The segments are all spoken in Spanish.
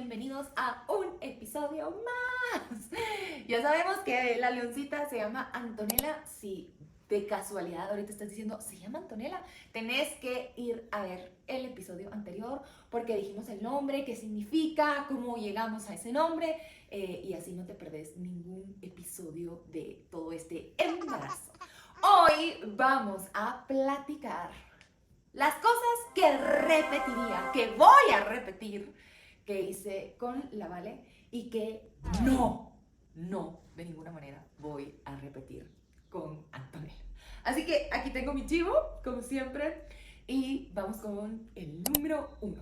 bienvenidos a un episodio más. Ya sabemos que la leoncita se llama Antonella. Si de casualidad ahorita estás diciendo, ¿se llama Antonella? Tenés que ir a ver el episodio anterior porque dijimos el nombre, qué significa, cómo llegamos a ese nombre y así no te perdés ningún episodio de todo este embarazo. Hoy vamos a platicar las cosas que repetiría, que voy a repetir, que hice con la Vale y que no, de ninguna manera voy a repetir con Antonella. Así que aquí tengo mi chivo, como siempre, y vamos con el número 1.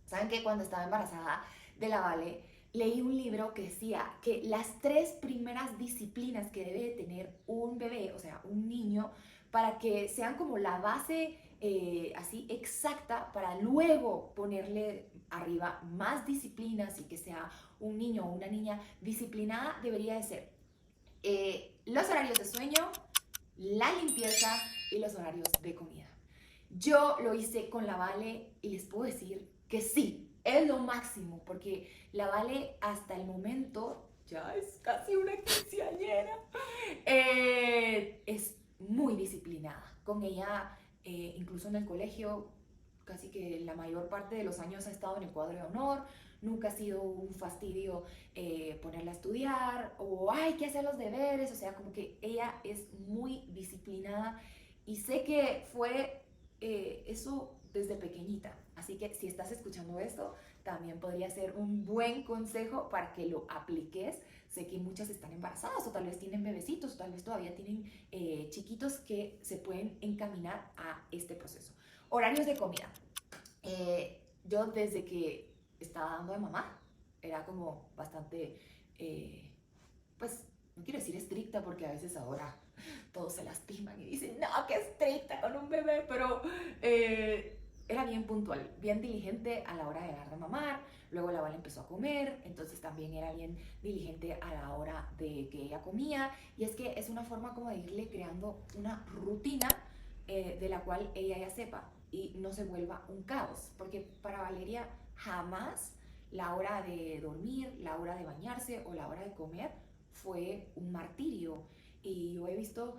¿Saben que cuando estaba embarazada de la Vale, leí un libro que decía que las 3 primeras disciplinas que debe de tener un bebé, o sea, un niño, para que sean como la base así exacta para luego ponerle arriba más disciplinas y que sea un niño o una niña disciplinada, debería de ser los horarios de sueño, la limpieza y los horarios de comida. Yo lo hice con la Vale y les puedo decir que sí, es lo máximo, porque la Vale hasta el momento ya es casi una quinceañera. Es muy disciplinada. Con ella, incluso en el colegio, casi que la mayor parte de los años ha estado en el cuadro de honor. Nunca ha sido un fastidio ponerla a estudiar o hay que hacer los deberes. O sea, como que ella es muy disciplinada y sé que fue eso desde pequeñita. Así que si estás escuchando esto, también podría ser un buen consejo para que lo apliques. Sé que muchas están embarazadas o tal vez tienen bebecitos o tal vez todavía tienen chiquitos que se pueden encaminar a este proceso. Horarios de comida. Yo desde que estaba dando de mamá era como bastante, pues no quiero decir estricta porque a veces ahora todos se lastiman y dicen, no, qué estricta con un bebé, pero era bien puntual, bien diligente a la hora de dar de mamar. Luego la Vale empezó a comer, entonces también era bien diligente a la hora de que ella comía. Y es que es una forma como de irle creando una rutina de la cual ella ya sepa y no se vuelva un caos. Porque para Valeria jamás la hora de dormir, la hora de bañarse o la hora de comer fue un martirio. Y yo he visto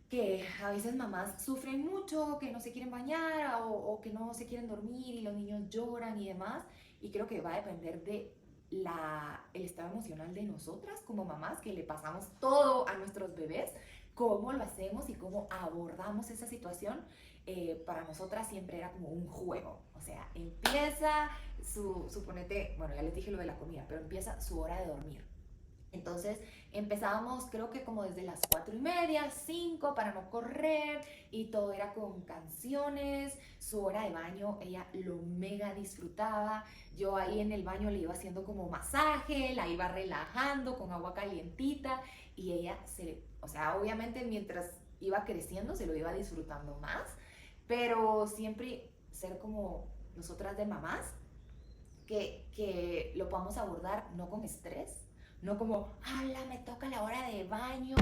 que a veces mamás sufren mucho, que no se quieren bañar o que no se quieren dormir y los niños lloran y demás. Y creo que va a depender de el estado emocional de nosotras como mamás, que le pasamos todo a nuestros bebés, cómo lo hacemos y cómo abordamos esa situación. Para nosotras siempre era como un juego. O sea, empieza suponete, bueno, ya les dije lo de la comida, pero empieza su hora de dormir. Entonces empezábamos creo que como desde las 4:30, 5 para no correr y todo era con canciones. Su hora de baño ella lo mega disfrutaba. Yo ahí en el baño le iba haciendo como masaje, la iba relajando con agua calientita y ella o sea, obviamente mientras iba creciendo se lo iba disfrutando más, pero siempre ser como nosotras de mamás que lo podamos abordar no con estrés, no como, ¡hala, me toca la hora de baño!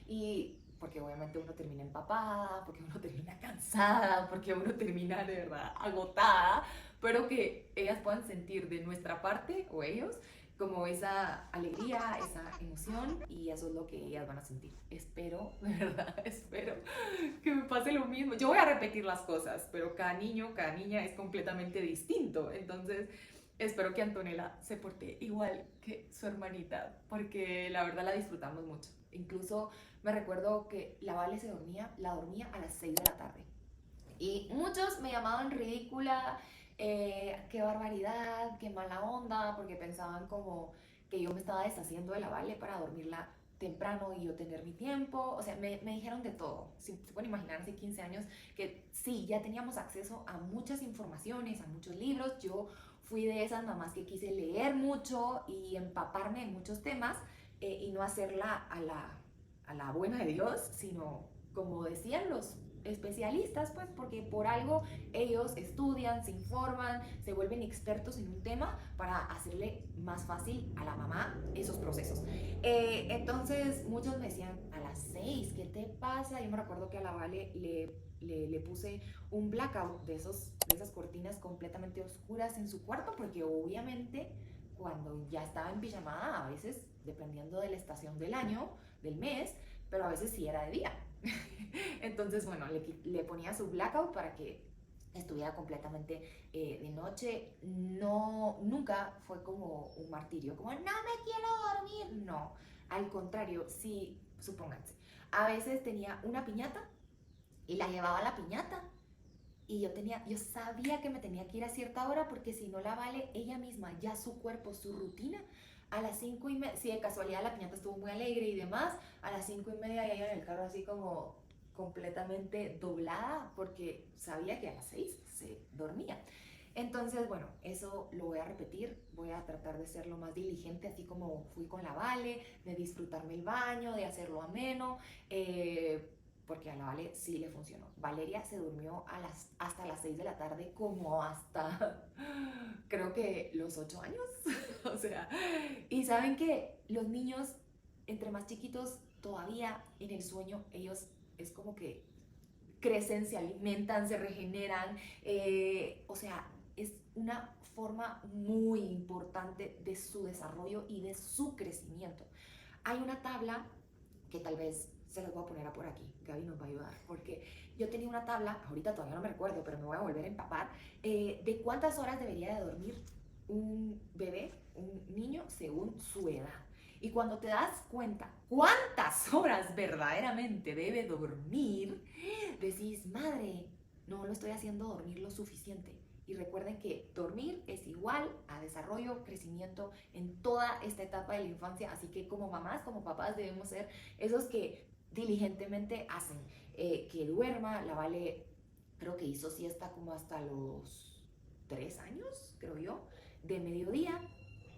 Y porque obviamente uno termina empapada, porque uno termina cansada, porque uno termina de verdad agotada, pero que ellas puedan sentir de nuestra parte, o ellos, como esa alegría, esa emoción, y eso es lo que ellas van a sentir. Espero, de verdad, espero que me pase lo mismo. Yo voy a repetir las cosas, pero cada niño, cada niña es completamente distinto. Entonces, espero que Antonella se porte igual que su hermanita, porque la verdad la disfrutamos mucho. Incluso me recuerdo que la Vale la dormía a las 6 de la tarde. Y muchos me llamaban ridícula, qué barbaridad, qué mala onda, porque pensaban como que yo me estaba deshaciendo de la Vale para dormirla temprano y yo tener mi tiempo. O sea, me dijeron de todo. Se pueden imaginar hace 15 años que sí, ya teníamos acceso a muchas informaciones, a muchos libros. Yo fui de esas mamás que quise leer mucho y empaparme en muchos temas y no hacerla a la buena de Dios, sino como decían los especialistas, pues porque por algo ellos estudian, se informan, se vuelven expertos en un tema para hacerle más fácil a la mamá esos procesos. Entonces muchos me decían, a las 6, ¿qué te pasa? Yo me recuerdo que a la Vale le puse un blackout de esas cortinas completamente oscuras en su cuarto porque obviamente cuando ya estaba en pijamada, a veces, dependiendo de la estación del año, del mes, pero a veces sí era de día. Entonces, bueno, le ponía su blackout para que estuviera completamente de noche. No, nunca fue como un martirio, como no me quiero dormir. No, al contrario, sí, supónganse. A veces tenía una piñata y la llevaba a la piñata y yo sabía que me tenía que ir a cierta hora porque si no la vale ella misma, ya su cuerpo, su rutina, a las 5:30, si de casualidad la piñata estuvo muy alegre y demás, a las 5:30 ya iba en el carro así como completamente doblada porque sabía que a las 6 se dormía. Entonces, bueno, eso lo voy a repetir, voy a tratar de ser lo más diligente, así como fui con la Vale, de disfrutarme el baño, de hacerlo ameno, porque a la Vale sí le funcionó. Valeria se durmió hasta las 6 de la tarde, como hasta creo que los 8 años. O sea, y saben que los niños, entre más chiquitos, todavía en el sueño, ellos es como que crecen, se alimentan, se regeneran. O sea, es una forma muy importante de su desarrollo y de su crecimiento. Hay una tabla que tal vez se las voy a poner por aquí, Gaby nos va a ayudar, porque yo tenía una tabla, ahorita todavía no me recuerdo, pero me voy a volver a empapar, de cuántas horas debería de dormir un bebé, un niño, según su edad. Y cuando te das cuenta cuántas horas verdaderamente debe dormir, decís, madre, no lo estoy haciendo dormir lo suficiente. Y recuerden que dormir es igual a desarrollo, crecimiento en toda esta etapa de la infancia. Así que como mamás, como papás debemos ser esos que diligentemente hacen que duerma. La Vale creo que hizo siesta como hasta los 3 años, creo yo, de mediodía.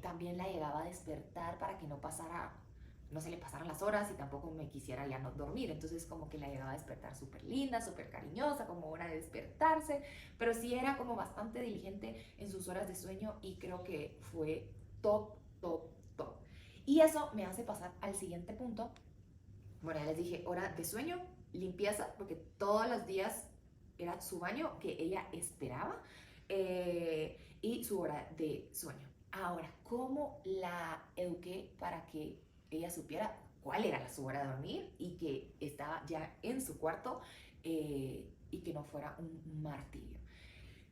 También la llegaba a despertar para que no se le pasaran las horas y tampoco me quisiera ya no dormir. Entonces como que la llegaba a despertar súper linda, súper cariñosa, como hora de despertarse, pero sí era como bastante diligente en sus horas de sueño y creo que fue top, top, top. Y eso me hace pasar al siguiente punto. Bueno, ya les dije, hora de sueño, limpieza, porque todos los días era su baño que ella esperaba, y su hora de sueño. Ahora, ¿cómo la eduqué para que ella supiera cuál era su hora de dormir y que estaba ya en su cuarto, y que no fuera un martirio?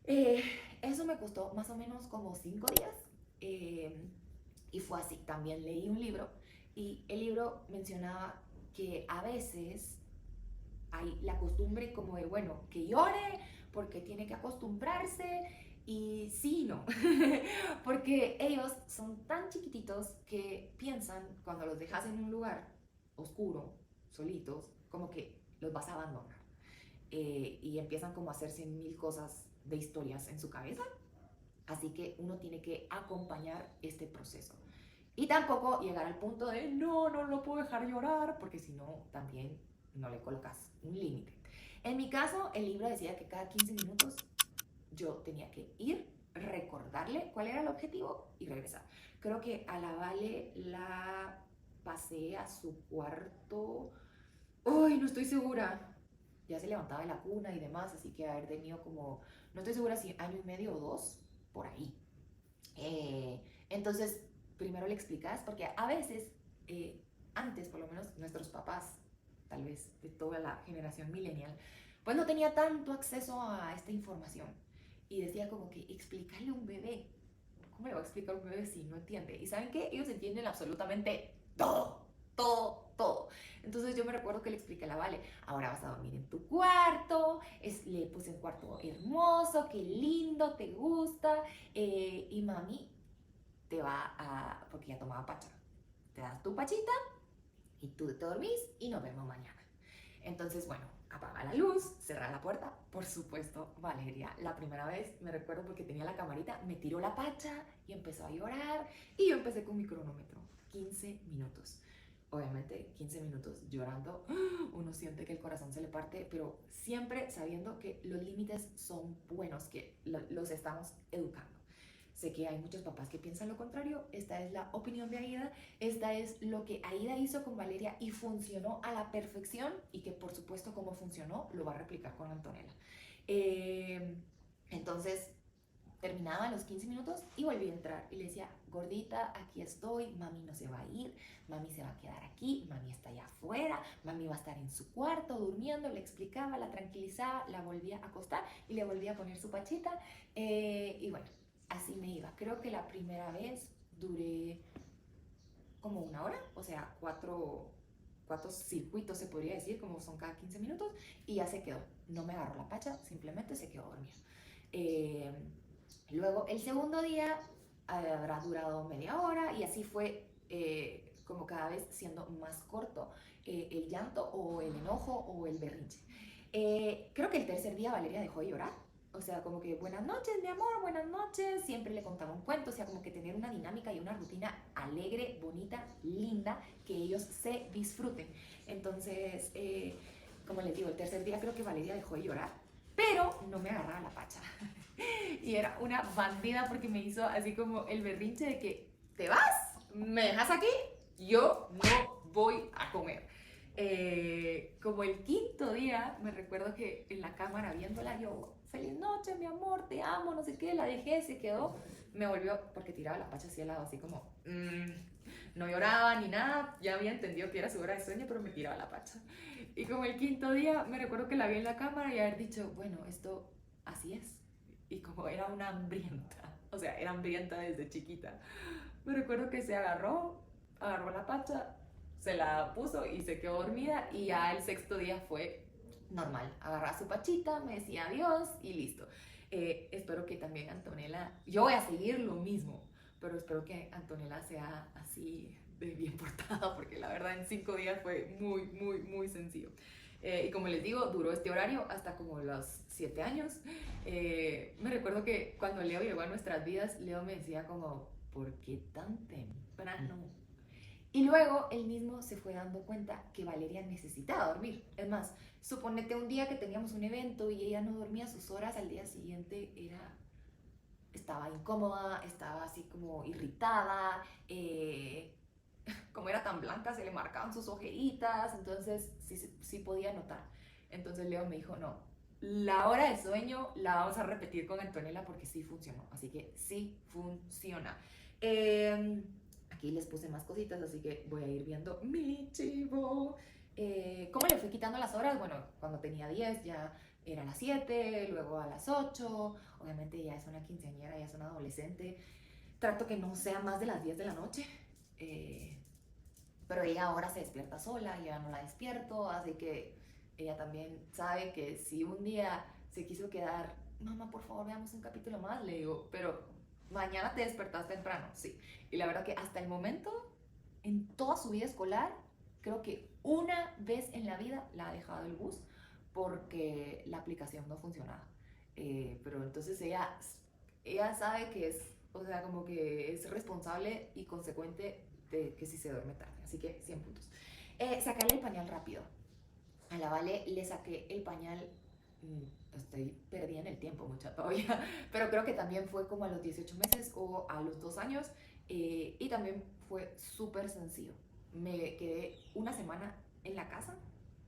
Eh, Eso me costó más o menos como 5 días, y fue así. También leí un libro y el libro mencionaba que a veces hay la costumbre como de, bueno, que llore porque tiene que acostumbrarse y sí, no, porque ellos son tan chiquititos que piensan cuando los dejas en un lugar oscuro, solitos, como que los vas a abandonar, y empiezan como a hacerse mil cosas de historias en su cabeza. Así que uno tiene que acompañar este proceso. Y tampoco llegar al punto de no, no lo puedo dejar llorar, porque si no, también no le colocas un límite. En mi caso, el libro decía que cada 15 minutos yo tenía que ir, recordarle cuál era el objetivo y regresar. Creo que a la Vale la pasé a su cuarto. Uy, no estoy segura. Ya se levantaba de la cuna y demás, así que haber tenido como, no estoy segura si año y medio o 2, por ahí. Entonces, primero le explicas, porque a veces, antes por lo menos nuestros papás, tal vez de toda la generación millennial, pues no tenía tanto acceso a esta información. Y decía como que explicarle a un bebé, ¿cómo le va a explicar a un bebé si no entiende? Y ¿saben qué? Ellos entienden absolutamente todo, todo, todo. Entonces yo me recuerdo que le expliqué a la Vale, ahora vas a dormir en tu cuarto, le puse un cuarto hermoso, qué lindo, te gusta, y mami te va a, porque ya tomaba pacha, te das tu pachita y tú te dormís y nos vemos mañana. Entonces, bueno, apaga la luz, cerra la puerta. Por supuesto, Valeria, la primera vez, me recuerdo porque tenía la camarita, me tiró la pacha y empezó a llorar. Y yo empecé con mi cronómetro, 15 minutos. Obviamente, 15 minutos llorando, uno siente que el corazón se le parte, pero siempre sabiendo que los límites son buenos, que los estamos educando. Sé que hay muchos papás que piensan lo contrario. Esta es la opinión de Aida. Esta es lo que Aida hizo con Valeria y funcionó a la perfección, y que por supuesto como funcionó lo va a replicar con Antonella. Entonces, terminaba los 15 minutos y volvía a entrar. Y le decía, gordita, aquí estoy, mami no se va a ir, mami se va a quedar aquí, mami está allá afuera, mami va a estar en su cuarto durmiendo. Le explicaba, la tranquilizaba, la volvía a acostar y le volvía a poner su pachita. Y bueno, así me iba. Creo que la primera vez duré como una hora, o sea, cuatro circuitos se podría decir, como son cada 15 minutos, y ya se quedó. No me agarró la pacha, simplemente se quedó dormido. Eh, Luego, el segundo día habrá durado media hora y así fue como cada vez siendo más corto el llanto o el enojo o el berrinche. Creo que el tercer día Valeria dejó de llorar. O sea, como que buenas noches, mi amor, buenas noches. Siempre le contaba un cuento, o sea, como que tener una dinámica y una rutina alegre, bonita, linda, que ellos se disfruten. Entonces, como les digo, el tercer día creo que Valeria dejó de llorar, pero no me agarraba la pacha. Y era una bandida porque me hizo así como el berrinche de que te vas, me dejas aquí, yo no voy a comer. Como el quinto día, me recuerdo que en la cámara viéndola, yo, feliz noche, mi amor, te amo, no sé qué, la dejé, se quedó, me volvió, porque tiraba la pacha hacia el lado, así como, no lloraba ni nada, ya había entendido que era su hora de sueño, pero me tiraba la pacha. Y como el quinto día, me recuerdo que la vi en la cámara y haber dicho, bueno, esto así es. Y como era una hambrienta, o sea, era hambrienta desde chiquita, me recuerdo que se agarró la pacha, se la puso y se quedó dormida y ya el sexto día fue normal. Agarraba su pachita, me decía adiós y listo. Espero que también Antonella, yo voy a seguir lo mismo, pero espero que Antonella sea así de bien portada porque la verdad en 5 días fue muy, muy, muy sencillo. Y como les digo, duró este horario hasta como los 7 años. Me recuerdo que cuando Leo llegó a nuestras vidas, Leo me decía como, ¿por qué tan temprano? Y luego él mismo se fue dando cuenta que Valeria necesitaba dormir. Es más, suponete un día que teníamos un evento y ella no dormía sus horas, al día siguiente estaba incómoda, estaba así como irritada, como era tan blanca se le marcaban sus ojeritas, entonces sí podía notar. Entonces Leo me dijo, no, la hora de sueño la vamos a repetir con Antonella porque sí funcionó, así que sí funciona. Aquí les puse más cositas, así que voy a ir viendo mi chivo. ¿Cómo le fui quitando las horas? Bueno, cuando tenía 10 ya era a las 7, luego a las 8, obviamente ya es una quinceañera, ya es una adolescente. Trato que no sea más de las 10 de la noche. Pero ella ahora se despierta sola, yo ya no la despierto, así que ella también sabe que si un día se quiso quedar, mamá, por favor, veamos un capítulo más, le digo, pero mañana te despertas temprano, sí. Y la verdad que hasta el momento, en toda su vida escolar, creo que una vez en la vida la ha dejado el bus porque la aplicación no funcionaba. Pero entonces ella sabe que es, o sea, como que es responsable y consecuente de que si se duerme tarde. Así que 100 puntos. Sacarle el pañal rápido. A la Vale le saqué el pañal. Estoy perdida en el tiempo, mucha todavía. Pero creo que también fue como a los 18 meses o a los 2 años. Y también fue súper sencillo. Me quedé una semana en la casa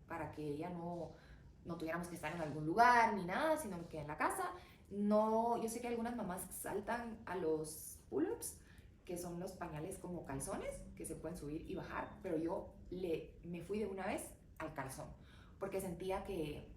para que ella no tuviéramos que estar en algún lugar ni nada, sino me quedé en la casa. No, yo sé que algunas mamás saltan a los pull-ups, que son los pañales como calzones, que se pueden subir y bajar, pero yo me fui de una vez al calzón, porque sentía que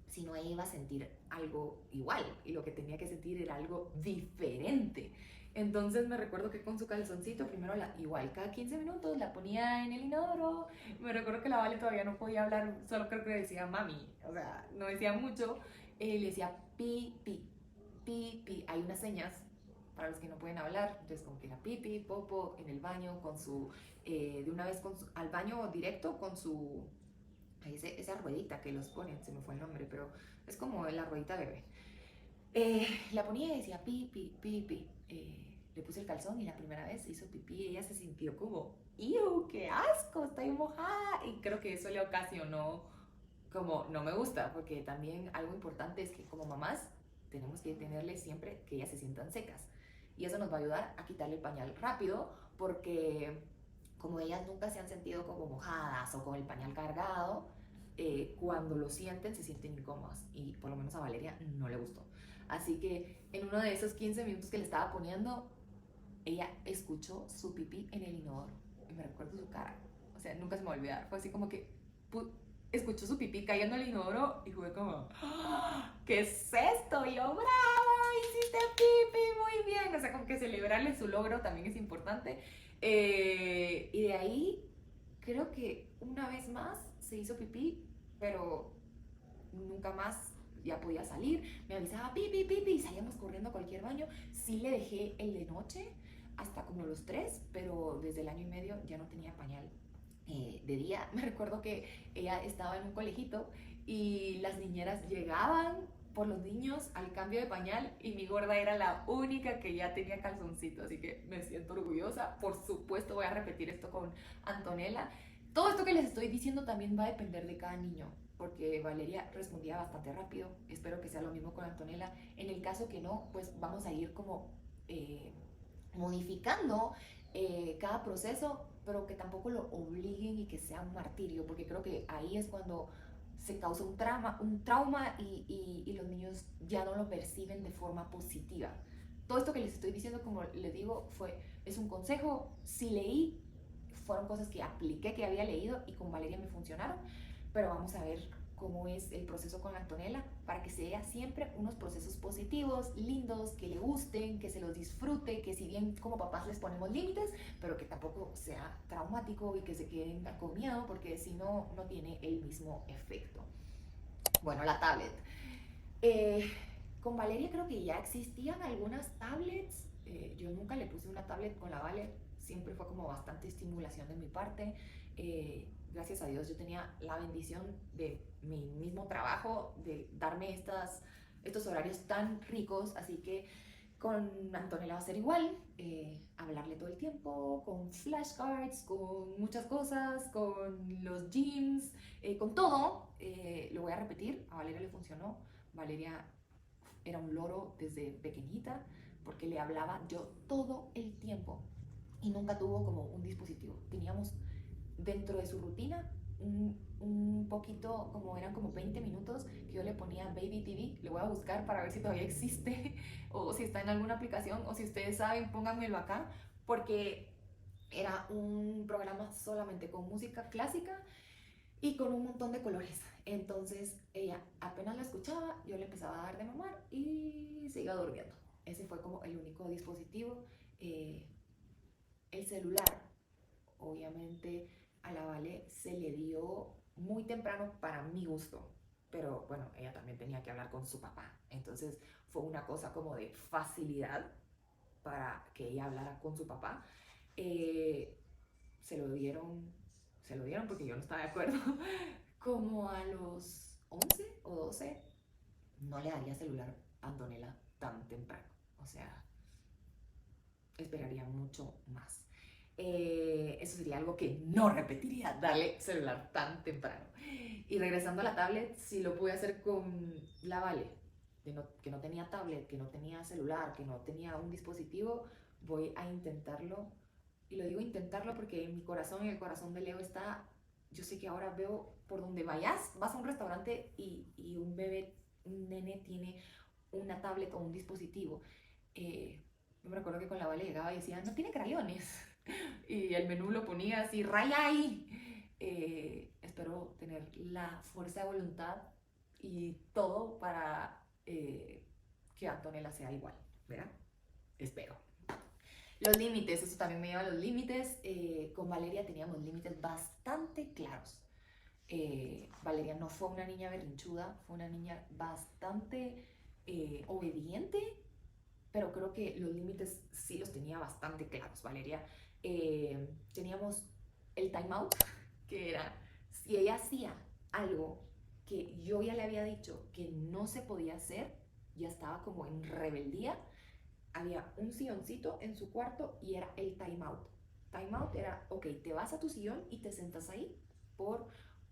si no ella iba a sentir algo igual, y lo que tenía que sentir era algo diferente. Entonces me recuerdo que con su calzoncito, primero igual, cada 15 minutos la ponía en el inodoro. Me recuerdo que la Vale todavía no podía hablar, solo creo que decía mami, o sea, no decía mucho. Le decía pi, pi, pi, pi. Hay unas señas para los que no pueden hablar, entonces como que era pipi, popo, en el baño, con su, de una vez al baño directo con su, esa ruedita que los ponen, se me fue el nombre, pero es como la ruedita bebé. La ponía y decía pipi, pipi. Le puse el calzón y la primera vez hizo pipí y ella se sintió como, ¡iu, qué asco! Estoy mojada. Y creo que eso le ocasionó como, no me gusta, porque también algo importante es que como mamás tenemos que tenerle siempre que ellas se sientan secas. Y eso nos va a ayudar a quitarle el pañal rápido, porque como ellas nunca se han sentido como mojadas o con el pañal cargado, cuando lo sienten se sienten incómodas y por lo menos a Valeria no le gustó. Así que en uno de esos 15 minutos que le estaba poniendo, ella escuchó su pipí en el inodoro. Y me recuerdo su cara. O sea, nunca se me va a olvidar. Fue así como que escuchó su pipí cayendo en el inodoro y fue como, ¡ah! ¿Qué es esto? Y yo, ¡bravo! Hiciste pipi, muy bien. O sea, como que celebrarle su logro también es importante. Y de ahí, creo que una vez más se hizo pipí, pero nunca más ya podía salir. Me avisaba pipi, pipi, y salíamos corriendo a cualquier baño. Sí le dejé el de noche hasta como los 3, pero desde el año y medio ya no tenía pañal de día. Me recuerdo que ella estaba en un colegito y las niñeras llegaban por los niños al cambio de pañal y mi gorda era la única que ya tenía calzoncito, así que me siento orgullosa. Por supuesto voy a repetir esto con Antonella. Todo esto que les estoy diciendo también va a depender de cada niño, porque Valeria respondía bastante rápido. Espero que sea lo mismo con Antonella. En el caso que no, pues vamos a ir como modificando cada proceso, pero que tampoco lo obliguen y que sea un martirio, porque creo que ahí es cuando se causa un trauma y los niños ya no lo perciben de forma positiva. Todo esto que les estoy diciendo, como les digo, es un consejo. Si leí, fueron cosas que apliqué, que había leído y con Valeria me funcionaron, pero vamos a ver cómo es el proceso con Antonella para que sea siempre unos procesos positivos, lindos, que le gusten, que se los disfrute, que si bien como papás les ponemos límites, pero que tampoco sea traumático y que se queden con miedo, porque si no, no tiene el mismo efecto. Bueno, la tablet. Eh, con Valeria creo que ya existían algunas tablets. Yo nunca le puse una tablet con la Vale, siempre fue como bastante estimulación de mi parte. Gracias a Dios yo tenía la bendición de mi mismo trabajo, de darme estos horarios tan ricos, así que con Antonella va a ser igual, hablarle todo el tiempo, con flashcards, con muchas cosas, con los gyms, con todo. Lo voy a repetir, a Valeria le funcionó. Valeria era un loro desde pequeñita porque le hablaba yo todo el tiempo y nunca tuvo como un dispositivo. Teníamos dentro de su rutina un poquito, como eran como 20 minutos, que yo le ponía Baby TV. Le voy a buscar para ver si todavía existe o si está en alguna aplicación, o si ustedes saben, pónganmelo acá, porque era un programa solamente con música clásica y con un montón de colores. Entonces ella apenas la escuchaba, yo le empezaba a dar de mamar y se iba durmiendo. Ese fue como el único dispositivo. Eh, el celular, obviamente a la Vale se le dio muy temprano para mi gusto, pero bueno, ella también tenía que hablar con su papá. Entonces fue una cosa como de facilidad para que ella hablara con su papá. Eh, se lo dieron, se lo dieron porque yo no estaba de acuerdo. Como a los 11 o 12, no le daría celular a Antonella tan temprano. O sea, esperaría mucho más. Eso sería algo que no repetiría, darle celular tan temprano. Y regresando a la tablet, sí lo pude hacer con la Vale, que no tenía tablet, que no tenía celular, que no tenía un dispositivo. Voy a intentarlo. Y lo digo intentarlo porque en mi corazón y el corazón de Leo está. Yo sé que ahora veo por donde vayas, vas a un restaurante y un bebé, un nene tiene una tablet o un dispositivo. Yo me recuerdo que con la Vale llegaba y decía, no tiene crayones. Y el menú lo ponía así, raya ahí. Espero tener la fuerza de voluntad y todo para que Antonella sea igual, ¿verdad? Espero. Los límites, eso también me lleva a los límites. Con Valeria teníamos límites bastante claros. Valeria no fue una niña berrinchuda, fue una niña bastante obediente, pero creo que los límites sí los tenía bastante claros. Valeria, teníamos el time out, que era si ella hacía algo que yo ya le había dicho que no se podía hacer, ya estaba como en rebeldía. Había un silloncito en su cuarto y era el time out. Time out era, ok, te vas a tu sillón y te sentas ahí por,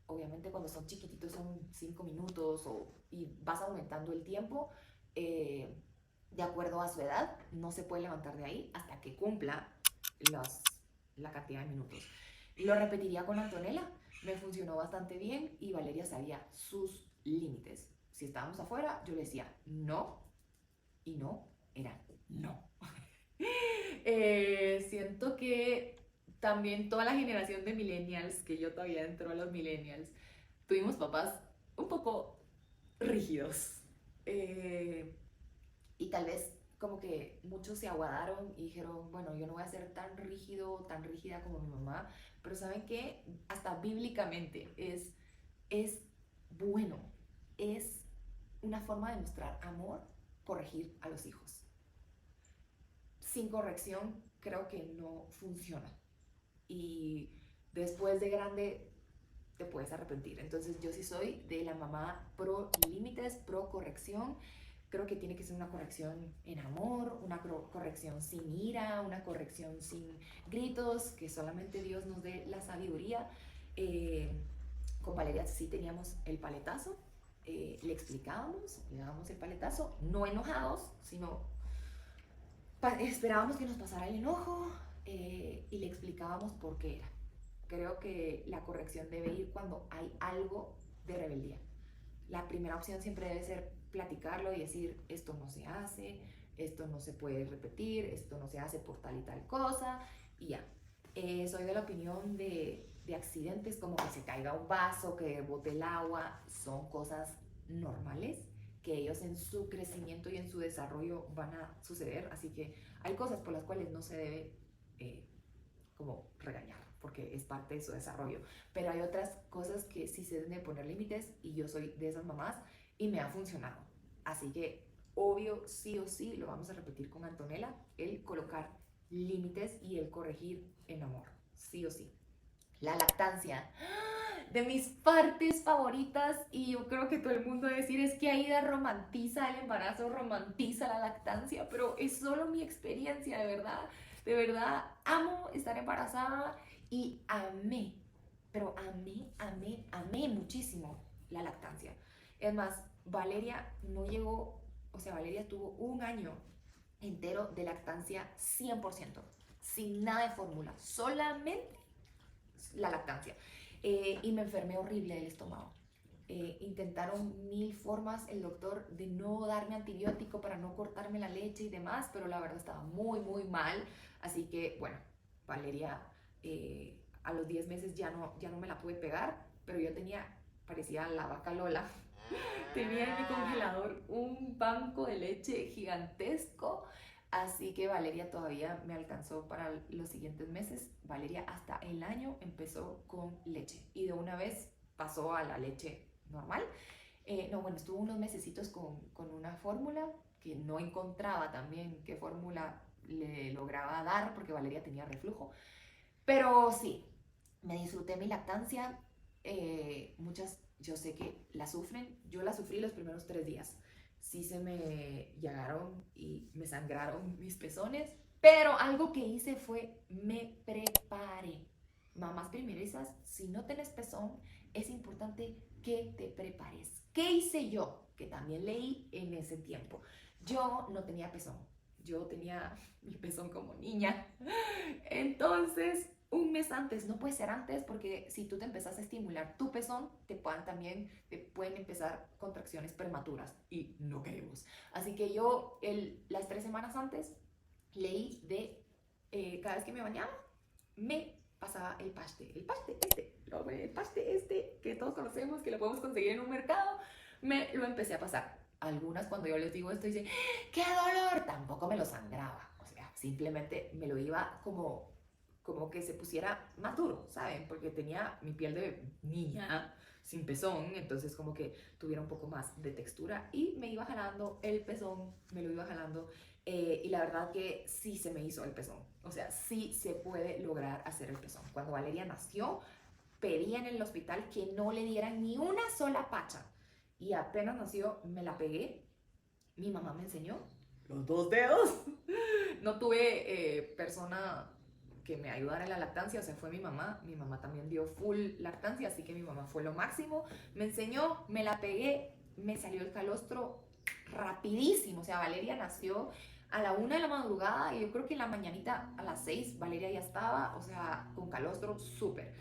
obviamente cuando son chiquititos son 5 minutos y vas aumentando el tiempo de acuerdo a su edad. No se puede levantar de ahí hasta que cumpla los, la cantidad de minutos. Lo repetiría con Antonella, me funcionó bastante bien y Valeria sabía sus límites. Si estábamos afuera, yo le decía no, y no era no. Siento que también toda la generación de millennials, que yo todavía entro a los millennials, tuvimos papás un poco rígidos. Y tal vez como que muchos se aguadaron y dijeron, bueno, yo no voy a ser tan rígido, tan rígida como mi mamá, pero ¿saben qué? Hasta bíblicamente es bueno, es una forma de mostrar amor, corregir a los hijos. Sin corrección creo que no funciona. Y después de grande te puedes arrepentir. Entonces yo sí soy de la mamá pro límites, pro corrección. Creo que tiene que ser una corrección en amor, una corrección sin ira, una corrección sin gritos, que solamente Dios nos dé la sabiduría. Con Valeria sí teníamos el paletazo, le explicábamos, le dábamos el paletazo, no enojados, sino esperábamos que nos pasara el enojo y le explicábamos por qué era. Creo que la corrección debe ir cuando hay algo de rebeldía. La primera opción siempre debe ser platicarlo y decir, esto no se hace, esto no se puede repetir, esto no se hace por tal y tal cosa, y ya. Soy de la opinión de accidentes como que se caiga un vaso, que bote el agua, son cosas normales que ellos en su crecimiento y en su desarrollo van a suceder, así que hay cosas por las cuales no se debe como regañar, porque es parte de su desarrollo. Pero hay otras cosas que sí se deben de poner límites y yo soy de esas mamás y me ha funcionado. Así que obvio, sí o sí, lo vamos a repetir con Antonella, el colocar límites y el corregir en amor, sí o sí. La lactancia, de mis partes favoritas, y yo creo que todo el mundo va a decir es que Aida romantiza el embarazo, romantiza la lactancia, pero es solo mi experiencia, de verdad amo estar embarazada y amé, pero amé muchísimo la lactancia. Es más, Valeria no llegó, o sea, Valeria tuvo un año entero de lactancia 100%, sin nada de fórmula, solamente la lactancia. Y me enfermé horrible del estómago. Intentaron mil formas el doctor de no darme antibiótico para no cortarme la leche y demás, pero la verdad estaba muy mal. Así que, bueno, Valeria a los 10 meses ya no me la pude pegar, pero yo tenía, parecía la vaca Lola. Tenía en mi congelador un banco de leche gigantesco. Así que Valeria todavía me alcanzó para los siguientes meses. Valeria hasta el año empezó con leche y de una vez pasó a la leche normal. No, bueno, estuvo unos mesecitos con una fórmula que no encontraba también qué fórmula le lograba dar porque Valeria tenía reflujo. Pero sí, me disfruté mi lactancia. Muchas, yo sé que la sufren. Yo la sufrí los primeros 3 días. Sí se me llegaron y me sangraron mis pezones. Pero algo que hice fue me preparé. Mamás primerizas, si no tenés pezón, es importante que te prepares. ¿Qué hice yo? Que también leí en ese tiempo. Yo no tenía pezón. Yo tenía mi pezón como niña. Entonces, un mes antes, no puede ser antes porque si tú te empezás a estimular tu pezón, te pueden empezar contracciones prematuras y no queremos. Así que yo las 3 semanas antes leí cada vez que me bañaba, me pasaba el paste este que todos conocemos, que lo podemos conseguir en un mercado, me lo empecé a pasar. Algunas cuando yo les digo esto dicen, ¡qué dolor! Tampoco me lo sangraba, o sea, simplemente me lo iba como que se pusiera más duro, ¿saben? Porque tenía mi piel de niña sin pezón, entonces como que tuviera un poco más de textura y me iba jalando el pezón, me lo iba jalando y la verdad que sí se me hizo el pezón, o sea, sí se puede lograr hacer el pezón. Cuando Valeria nació, pedí en el hospital que no le dieran ni una sola pacha y apenas nació me la pegué, mi mamá me enseñó los 2 dedos, no tuve persona que me ayudara en la lactancia, o sea, fue mi mamá también dio full lactancia, así que mi mamá fue lo máximo, me enseñó, me la pegué, me salió el calostro rapidísimo, o sea, Valeria nació a la 1 de la madrugada y yo creo que en la mañanita a las 6 Valeria ya estaba, o sea, con calostro súper.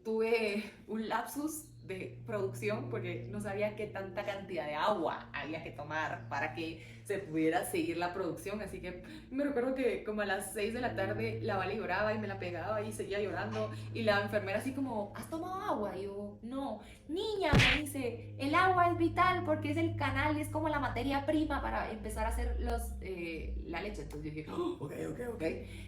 Tuve un lapsus de producción porque no sabía qué tanta cantidad de agua había que tomar para que se pudiera seguir la producción. Así que me recuerdo que como a las 6 de la tarde la Vale lloraba y me la pegaba y seguía llorando. Y la enfermera así como, ¿has tomado agua? Y yo, no. Niña, me dice, el agua es vital porque es el canal, es como la materia prima para empezar a hacer la leche. Entonces yo dije, oh, ok.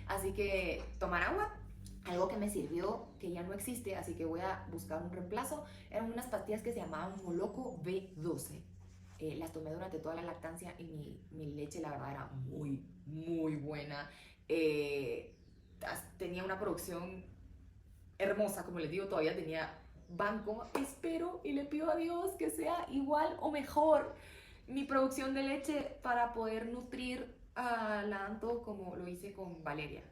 Así que tomar agua. Algo que me sirvió, que ya no existe, así que voy a buscar un reemplazo, eran unas pastillas que se llamaban Moloco B12. Las tomé durante toda la lactancia y mi leche, la verdad, era muy, muy buena. Eh, Tenía una producción hermosa, como les digo, todavía tenía banco. Espero y le pido a Dios que sea igual o mejor mi producción de leche para poder nutrir a la Anto como lo hice con Valeria.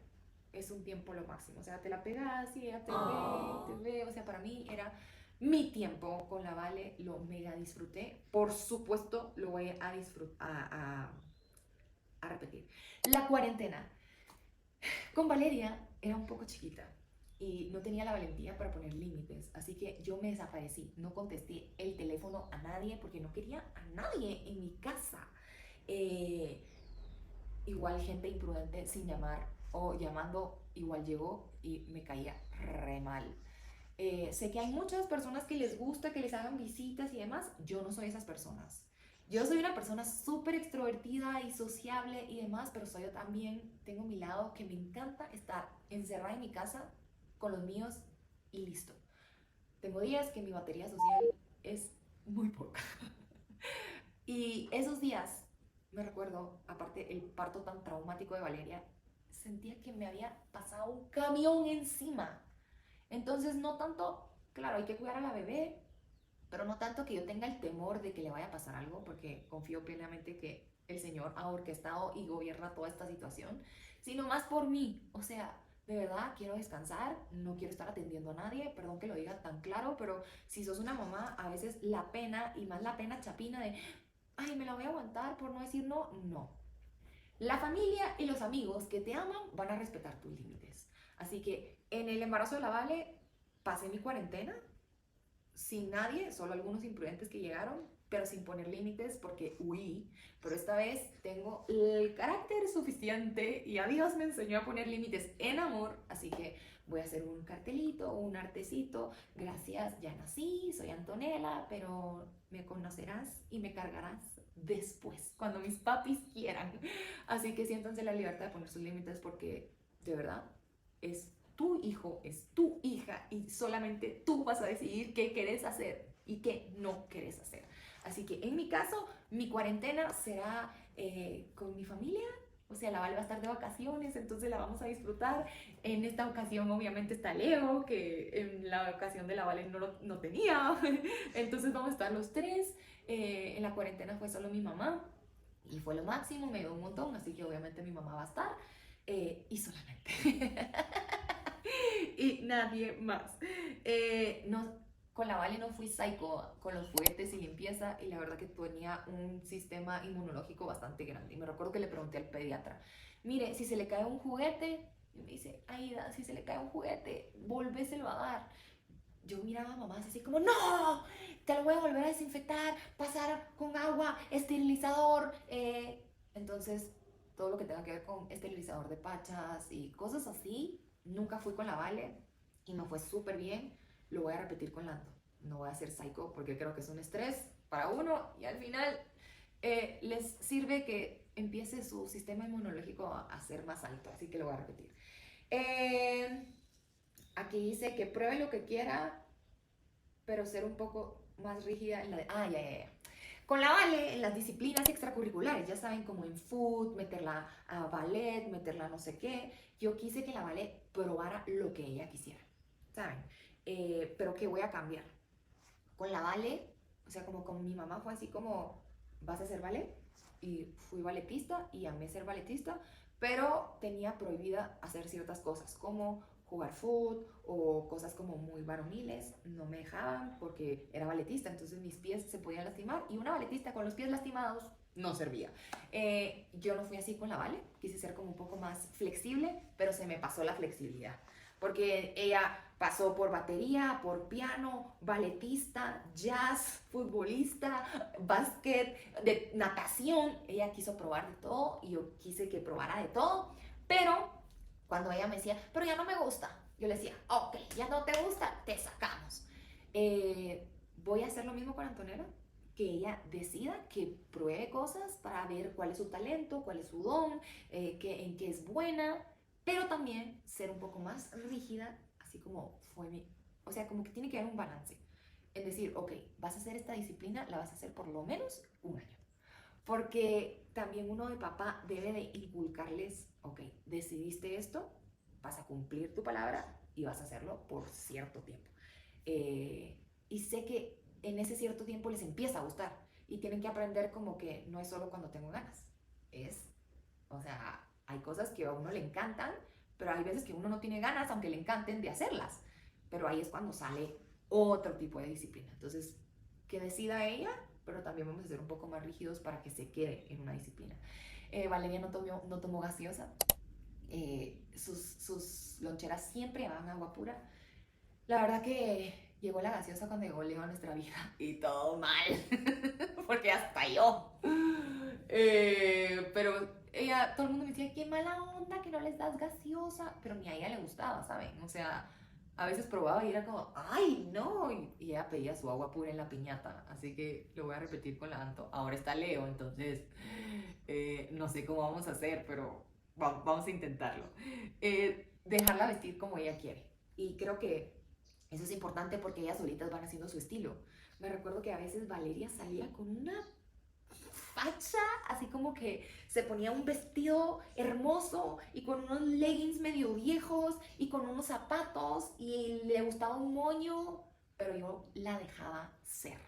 Es un tiempo lo máximo, o sea, te la pegas y ella te ve, o sea, para mí era mi tiempo con la Vale, lo mega disfruté, por supuesto lo voy a disfrutar, a repetir. La cuarentena, con Valeria era un poco chiquita y no tenía la valentía para poner límites, así que yo me desaparecí, no contesté el teléfono a nadie porque no quería a nadie en mi casa. Eh, Igual gente imprudente sin llamar o llamando igual llegó y me caía re mal. Sé que hay muchas personas que les gusta que les hagan visitas y demás. Yo no soy esas personas. Yo soy una persona súper extrovertida y sociable y demás, pero soy yo también, tengo mi lado que me encanta estar encerrada en mi casa con los míos y listo. Tengo días que mi batería social es muy poca. Y esos días, me recuerdo, aparte el parto tan traumático de Valeria, sentía que me había pasado un camión encima. Entonces, no tanto, claro, hay que cuidar a la bebé, pero no tanto que yo tenga el temor de que le vaya a pasar algo, porque confío plenamente que el Señor ha orquestado y gobierna toda esta situación, sino más por mí. O sea, de verdad quiero descansar, no quiero estar atendiendo a nadie, perdón que lo diga tan claro, pero si sos una mamá, a veces la pena, y más la pena chapina de, ay, me la voy a aguantar por no decir no, no. La familia y los amigos que te aman van a respetar tus límites. Así que en el embarazo de la Vale pasé mi cuarentena sin nadie, solo algunos imprudentes que llegaron, pero sin poner límites porque huí. Pero esta vez tengo el carácter suficiente y a Dios me enseñó a poner límites en amor, así que voy a hacer un cartelito, un artecito. Gracias, ya nací, soy Antonella, pero me conocerás y me cargarás después, cuando mis papis quieran. Así que siéntanse la libertad de poner sus límites porque de verdad es tu hijo, es tu hija y solamente tú vas a decidir qué querés hacer y qué no querés hacer. Así que en mi caso, mi cuarentena será con mi familia. O sea, la Vale va a estar de vacaciones, entonces la vamos a disfrutar. En esta ocasión obviamente está Leo, que en la ocasión de la Vale no tenía. Entonces vamos a estar los tres. En la cuarentena fue solo mi mamá y fue lo máximo, me dio un montón, así que obviamente mi mamá va a estar. Y solamente. Y nadie más. No, con la Vale no fui psycho con los juguetes y limpieza y la verdad que tenía un sistema inmunológico bastante grande. Y me recuerdo que le pregunté al pediatra, mire, si se le cae un juguete, y me dice, Aida, si se le cae un juguete, volvéselo a dar. Yo miraba a mamás así como, no, te lo voy a volver a desinfectar, pasar con agua, esterilizador. Entonces, todo lo que tenga que ver con esterilizador de pachas y cosas así, nunca fui con la Vale y me fue súper bien. Lo voy a repetir con Lando. No voy a ser psycho porque creo que es un estrés para uno y al final les sirve que empiece su sistema inmunológico a ser más alto. Así que lo voy a repetir. Eh, Aquí dice que pruebe lo que quiera, pero ser un poco más rígida en la de... ya. Con la Vale, en las disciplinas extracurriculares, ya saben, como en food, meterla a ballet, meterla a no sé qué. Yo quise que la Vale probara lo que ella quisiera, ¿saben? Pero que voy a cambiar. Con la Vale, o sea, como con mi mamá fue así como, ¿vas a hacer ballet? Y fui balletista y amé ser balletista, pero tenía prohibida hacer ciertas cosas, como jugar fútbol o cosas como muy varoniles, no me dejaban porque era balletista, entonces mis pies se podían lastimar y una balletista con los pies lastimados no servía. Yo no fui así con la Vale, quise ser como un poco más flexible, pero se me pasó la flexibilidad. porque ella pasó por batería, por piano, balletista, jazz, futbolista, básquet, de natación. Ella quiso probar de todo y yo quise que probara de todo, pero cuando ella me decía, pero ya no me gusta, yo le decía, ok, ya no te gusta, te sacamos. Voy a hacer lo mismo con Antonella, que ella decida, que pruebe cosas para ver cuál es su talento, cuál es su don, en qué es buena, pero también ser un poco más rígida, así como fue mi... O sea, como que tiene que haber un balance. Es decir, ok, vas a hacer esta disciplina, la vas a hacer por lo menos un año. Porque también uno de papá debe de inculcarles, ok, decidiste esto, vas a cumplir tu palabra y vas a hacerlo por cierto tiempo. Y sé que en ese cierto tiempo les empieza a gustar y tienen que aprender como que no es solo cuando tengo ganas, es, o sea, hay cosas que a uno le encantan, pero hay veces que uno no tiene ganas, aunque le encanten, de hacerlas. Pero ahí es cuando sale otro tipo de disciplina. Entonces, que decida ella, pero también vamos a ser un poco más rígidos para que se quede en una disciplina. Valeria no tomó gaseosa. Sus loncheras siempre van agua pura. La verdad que llegó la gaseosa cuando llegó Leo a nuestra vida y todo mal, porque hasta yo. Pero ella, todo el mundo me decía, qué mala onda que no les das gaseosa, pero ni a ella le gustaba, ¿saben? O sea, a veces probaba y era como, ay, no, y ella pedía su agua pura en la piñata, así que lo voy a repetir con la Anto. Ahora está Leo, entonces no sé cómo vamos a hacer, pero vamos a intentarlo. Dejarla vestir como ella quiere. Y creo que eso es importante porque ellas solitas van haciendo su estilo. Me recuerdo que a veces Valeria salía con una facha, así como que se ponía un vestido hermoso y con unos leggings medio viejos y con unos zapatos y le gustaba un moño, pero yo la dejaba ser.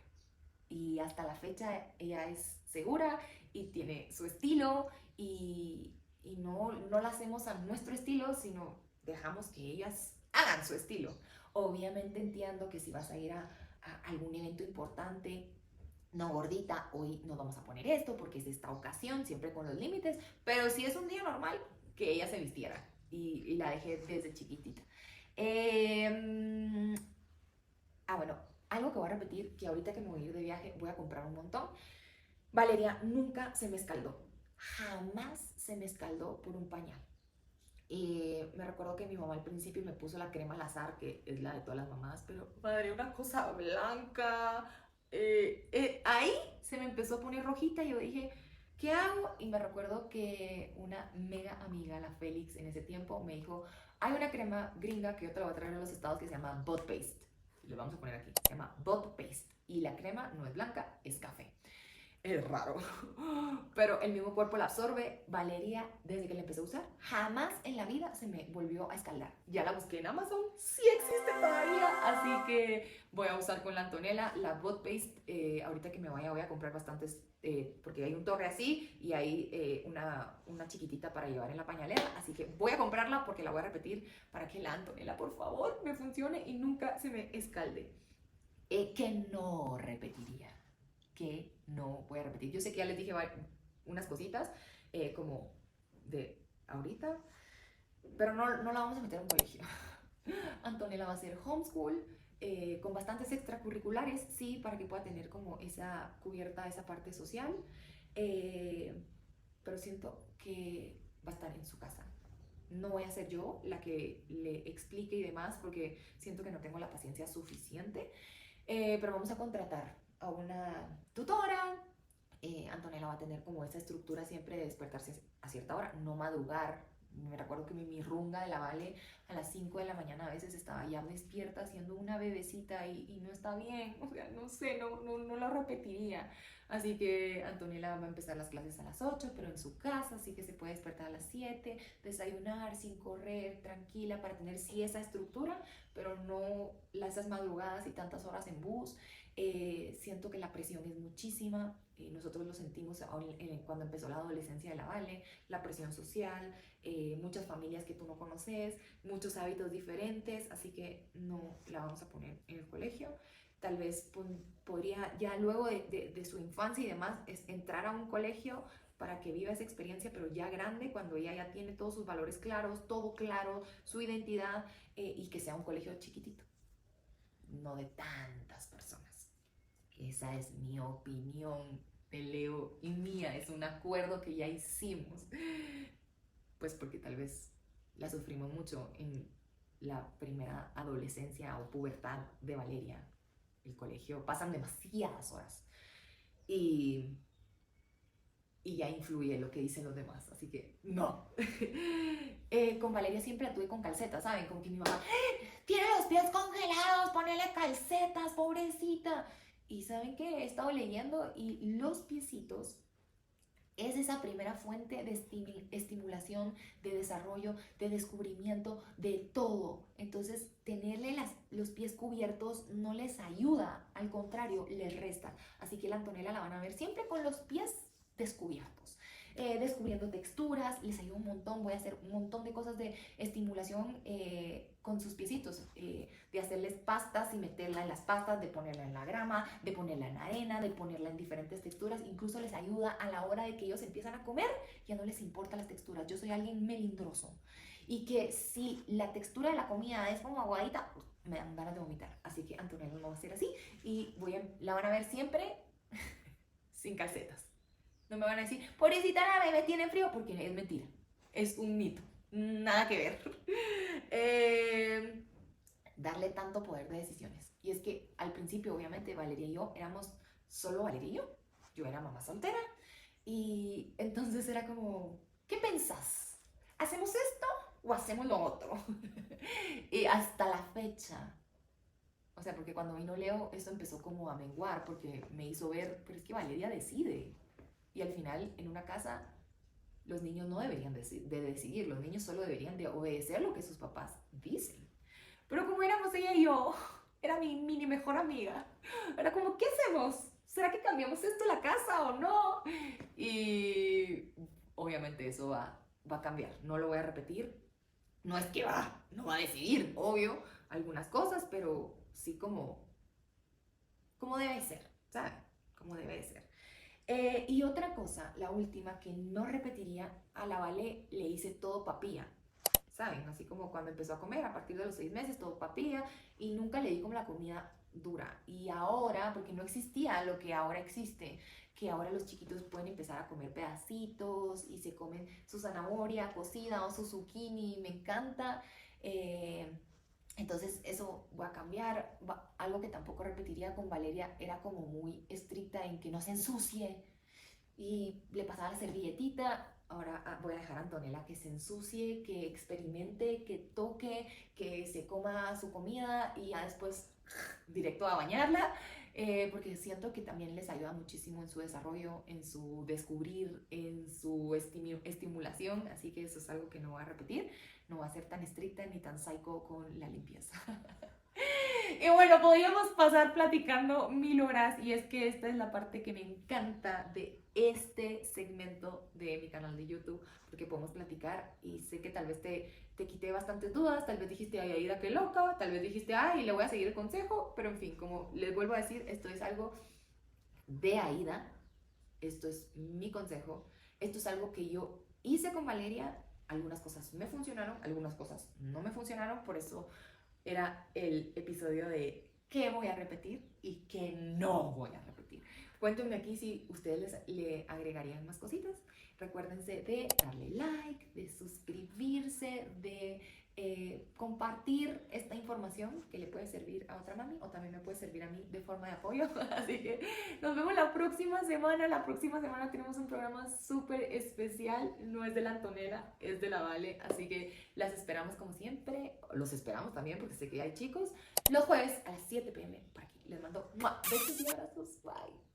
Y hasta la fecha ella es segura y tiene su estilo y no la hacemos a nuestro estilo, sino dejamos que ellas hagan su estilo. Obviamente entiendo que si vas a ir a algún evento importante, no gordita, hoy nos vamos a poner esto porque es esta ocasión, siempre con los límites, pero si es un día normal, que ella se vistiera y la dejé desde chiquitita. Eh, bueno, algo que voy a repetir, que ahorita que me voy a ir de viaje voy a comprar un montón. Valeria nunca se me escaldó, jamás se me escaldó por un pañal. Me recuerdo que mi mamá al principio me puso la crema al azar, que es la de todas las mamás, pero madre, una cosa blanca. Ahí se me empezó a poner rojita y yo dije, ¿qué hago? Y me recuerdo que una mega amiga, la Félix, en ese tiempo me dijo, hay una crema gringa que yo te la voy a traer a los Estados que se llama Bud Paste. Le vamos a poner aquí, se llama Bud Paste. Y la crema no es blanca, es café. Es raro, pero el mismo cuerpo la absorbe. Valeria, desde que la empecé a usar, jamás en la vida se me volvió a escaldar. Ya la busqué en Amazon, sí existe todavía, así que voy a usar con la Antonella la Bud Paste. Ahorita que me vaya voy a comprar bastantes, porque hay un torre así y hay una chiquitita para llevar en la pañalera, así que voy a comprarla porque la voy a repetir para que la Antonella, por favor, me funcione y nunca se me escalde. Que no repetiría, que no voy a repetir. Yo sé que ya les dije unas cositas como de ahorita, pero no la vamos a meter a un colegio. Antonella va a hacer homeschool con bastantes extracurriculares, sí, para que pueda tener como esa cubierta, esa parte social, pero siento que va a estar en su casa. No voy a ser yo la que le explique y demás porque siento que no tengo la paciencia suficiente, pero vamos a contratar a una tutora. Antonella va a tener como esa estructura siempre de despertarse a cierta hora, no madrugar. Me recuerdo que mi runga de la Vale a las 5 de la mañana a veces estaba ya despierta siendo una bebecita y no está bien, o sea, no sé, no lo repetiría. Así que Antonella va a empezar las clases a las 8, pero en su casa, así que se puede despertar a las 7, desayunar sin correr, tranquila, para tener sí esa estructura, pero no esas madrugadas y tantas horas en bus. Siento que la presión es muchísima. Nosotros lo sentimos cuando empezó la adolescencia de la Vale, la presión social, muchas familias que tú no conoces, muchos hábitos diferentes, así que no la vamos a poner en el colegio. Tal vez podría, ya luego de su infancia y demás, es entrar a un colegio para que viva esa experiencia, pero ya grande, cuando ella ya tiene todos sus valores claros, todo claro, su identidad, y que sea un colegio chiquitito, no de tantas personas. Esa es mi opinión de Leo y mía, es un acuerdo que ya hicimos, pues porque tal vez la sufrimos mucho en la primera adolescencia o pubertad de Valeria. El colegio pasan demasiadas horas y, y ya influye lo que dicen los demás, así que no. Con Valeria siempre la tuve con calcetas, ¿saben? Como que mi mamá, tiene los pies congelados, ponele calcetas, pobrecita. Y ¿saben qué? He estado leyendo y los piecitos es esa primera fuente de estimulación, de desarrollo, de descubrimiento, de todo. Entonces, tenerle los pies cubiertos no les ayuda, al contrario, les resta. Así que la Antonella la van a ver siempre con los pies descubiertos. Descubriendo texturas, les ayuda un montón. Voy a hacer un montón de cosas de estimulación con sus piecitos, de hacerles pastas y meterla en las pastas, de ponerla en la grama, de ponerla en arena, de ponerla en diferentes texturas. Incluso les ayuda a la hora de que ellos empiezan a comer, ya no les importan las texturas. Yo soy alguien melindroso y que si la textura de la comida es como aguadita, me dan ganas de vomitar. Así que Antonella no va a ser así y la van a ver siempre sin calcetas. No me van a decir, pobrecita la bebé tiene frío, porque es mentira. Es un mito. Nada que ver. Darle tanto poder de decisiones. Y es que al principio, obviamente, Valeria y yo éramos solo Valeria y yo. Yo era mamá soltera. Y entonces era como, ¿qué pensás? ¿Hacemos esto o hacemos lo otro? Y hasta la fecha. O sea, porque cuando vino Leo, esto empezó como a menguar, porque me hizo ver, pero es que Valeria decide. Y al final, en una casa, los niños no deberían de decidir, los niños solo deberían de obedecer lo que sus papás dicen. Pero como éramos ella y yo, era mi mini mejor amiga, era como, ¿qué hacemos? ¿Será que cambiamos esto en la casa o no? Y obviamente eso va a cambiar, no lo voy a repetir. No es que no va a decidir, obvio, algunas cosas, pero sí como debe ser, ¿sabes? Como debe ser. Y otra cosa, la última, que no repetiría, a la Vale le hice todo papilla, ¿saben? Así como cuando empezó a comer, a partir de los 6 meses, todo papilla, y nunca le di como la comida dura. Y ahora, porque no existía lo que ahora existe, que ahora los chiquitos pueden empezar a comer pedacitos y se comen su zanahoria cocida o su zucchini, me encanta. Entonces eso va a cambiar. Algo que tampoco repetiría con Valeria, era como muy estricta en que no se ensucie y le pasaba la servilletita. Ahora voy a dejar a Antonella que se ensucie, que experimente, que toque, que se coma su comida y ya después directo a bañarla, porque siento que también les ayuda muchísimo en su desarrollo, en su descubrir, en su estimulación, así que eso es algo que no voy a repetir, no voy a ser tan estricta ni tan psycho con la limpieza. Y bueno, podríamos pasar platicando 1000 horas y es que esta es la parte que me encanta de este segmento de mi canal de YouTube, porque podemos platicar y sé que tal vez te quité bastantes dudas, tal vez dijiste, ay, Aida, qué loca, tal vez dijiste, ay, le voy a seguir el consejo, pero en fin, como les vuelvo a decir, esto es algo de Aida, esto es mi consejo, esto es algo que yo hice con Valeria, algunas cosas me funcionaron, algunas cosas no me funcionaron, por eso era el episodio de qué voy a repetir y qué no voy a repetir. Cuéntenme aquí si ustedes le agregarían más cositas. Recuérdense de darle like, de suscribirse, de compartir esta información que le puede servir a otra mami o también me puede servir a mí de forma de apoyo. Así que nos vemos la próxima semana. La próxima semana tenemos un programa súper especial. No es de la Antonella, es de la Vale. Así que las esperamos como siempre. Los esperamos también porque sé que hay chicos. Los jueves a las 7 p.m. por aquí. Les mando besos y abrazos. Bye.